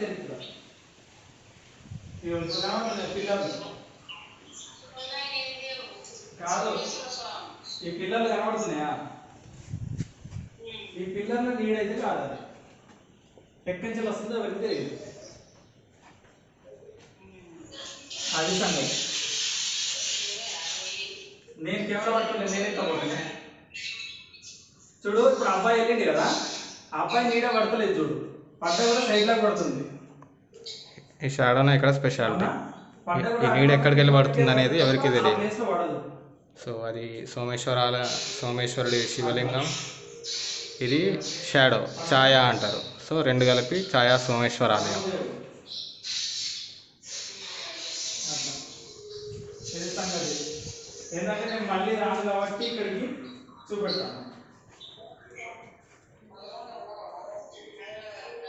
చరిత్ర. పిల్లలు కాదు, ఈ పిల్లలు కనబడుతున్నాయా? ఈ పిల్లర్ల నీడైతే కాదు, అది ఎక్కడి నుంచి వస్తుందో ఎవరికి తెలియదు. అది సంగతి. నేను కెమెరా పట్టుకోలేదు, నేనే తగ్గొట్టున్నా. చూడు, ఇప్పుడు అబ్బాయి వెళ్ళింది కదా, ఆ అబ్బాయి నీడ పడతలేదు చూడు, పడ్డ కూడా సైడ్ లాగా పడుతుంది. ఈ షాడోనే ఇక్కడ స్పెషాలిటీ. ఈ నీడ ఎక్కడికి వెళ్ళి పడుతుంది అనేది ఎవరికి తెలియదు. సో అది సోమేశ్వరుడి శివలింగం, ఇది షాడో ఛాయ అంటారు. సో రెండు కలిపి ఛాయా సోమేశ్వర ఆలయం. ఏంటంటే నేను మళ్ళీ రాను కాబట్టి ఇక్కడికి చూపెడతాను.